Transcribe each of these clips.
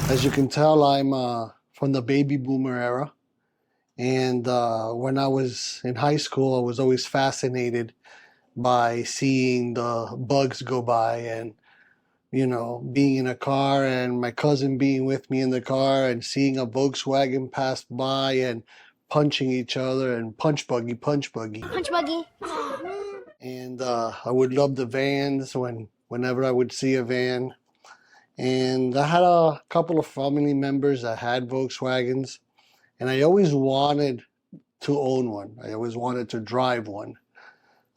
As you can tell, I'm from the baby boomer era. And when I was in high school, I was always fascinated by seeing the bugs go by and, being in a car and my cousin being with me in the car and seeing a Volkswagen pass by and punching each other and punch buggy, punch buggy. Punch buggy. And I would love the vans whenever I would see a van. And I had a couple of family members that had Volkswagens, and I always wanted to own one. I always wanted to drive one.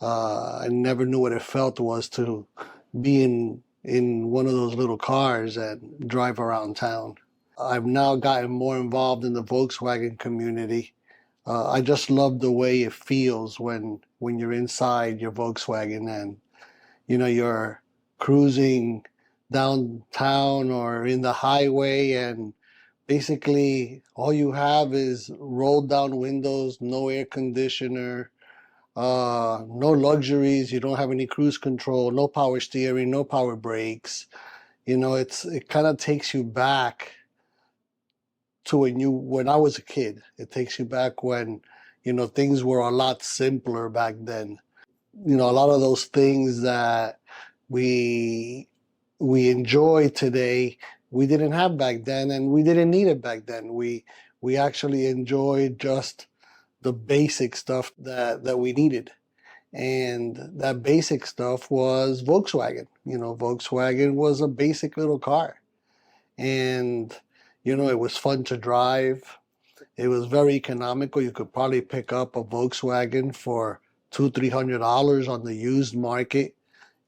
I never knew what it felt was to be in one of those little cars and drive around town. I've now gotten more involved in the Volkswagen community. I just love the way it feels when you're inside your Volkswagen and you're cruising downtown or in the highway, and basically all you have is rolled down windows, no air conditioner, no luxuries. You don't have any cruise control, no power steering, no power brakes. It kind of takes you back to when I was a kid. It takes you back when things were a lot simpler back then. A lot of those things that we enjoy today, we didn't have back then, and we didn't need it back then. We actually enjoyed just the basic stuff that we needed. And that basic stuff was Volkswagen. Volkswagen was a basic little car. And, it was fun to drive. It was very economical. You could probably pick up a Volkswagen for $200-300 on the used market.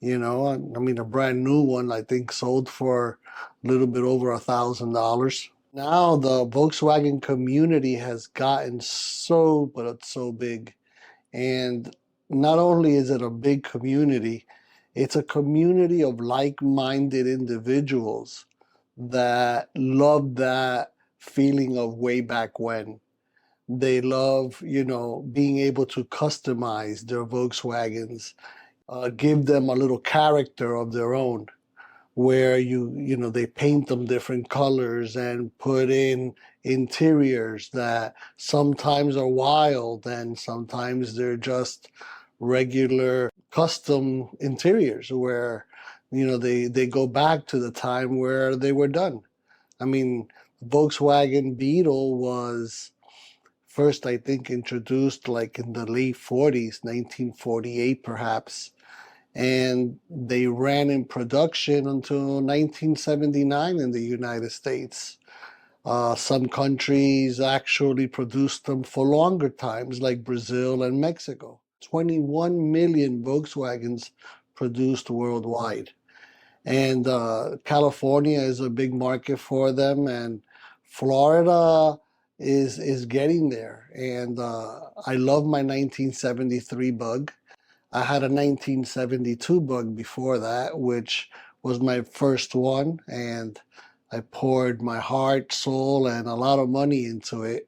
A brand new one, I think, sold for a little bit over $1,000. Now the Volkswagen community has gotten so big. And not only is it a big community, it's a community of like-minded individuals that love that feeling of way back when. They love, being able to customize their Volkswagens, give them a little character of their own, where they paint them different colors and put in interiors that sometimes are wild and sometimes they're just regular custom interiors where they go back to the time where they were done. Volkswagen Beetle was first, I think, introduced like in the late 40s, 1948 perhaps, and they ran in production until 1979 in the United States. Some countries actually produced them for longer times, like Brazil and Mexico. 21 million Volkswagens produced worldwide. And California is a big market for them, and Florida is getting there. And I love my 1973 Bug. I had a 1972 Bug before that, which was my first one, and I poured my heart, soul, and a lot of money into it.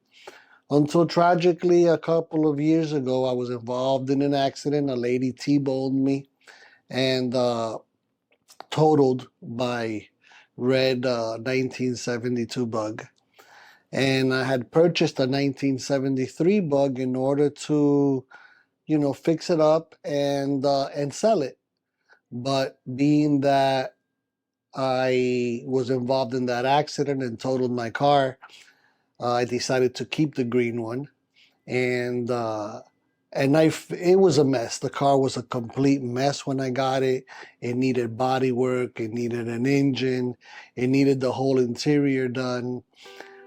Until tragically, a couple of years ago, I was involved in an accident. A lady T-boned me and totaled my red 1972 Bug. And I had purchased a 1973 Bug in order to fix it up and sell it. But being that I was involved in that accident and totaled my car, I decided to keep the green one. And it was a mess. The car was a complete mess when I got it. It needed body work. It needed an engine. It needed the whole interior done.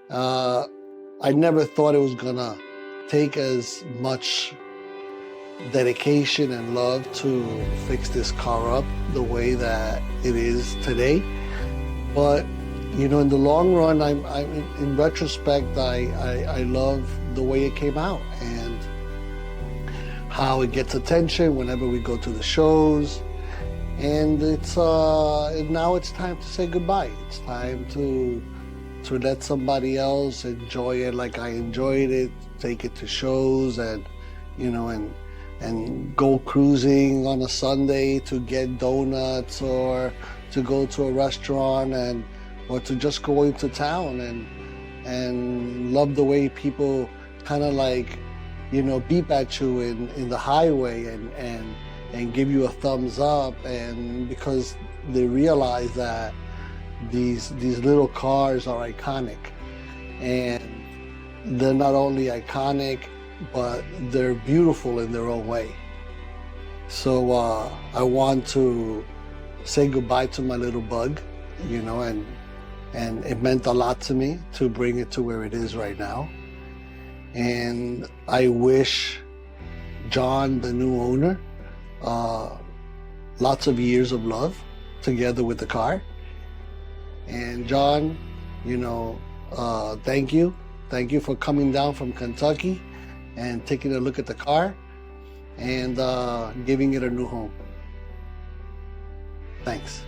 I never thought it was gonna take as much dedication and love to fix this car up the way that it is today. But in the long run, I'm in retrospect, I love the way it came out and how it gets attention whenever we go to the shows. And it's now it's time to say goodbye. It's time to let somebody else enjoy it like I enjoyed it, take it to shows and go cruising on a Sunday to get donuts or to go to a restaurant and or to just go into town and love the way people kind of like, you know, beep at you in the highway and give you a thumbs up, and because they realize that these little cars are iconic, and they're not only iconic, but they're beautiful in their own way. So I want to say goodbye to my little bug, you know, and it meant a lot to me to bring it to where it is right now. And I wish John, the new owner, lots of years of love together with the car. And John, you know, thank you. Thank you for coming down from Kentucky and taking a look at the car and giving it a new home. Thanks.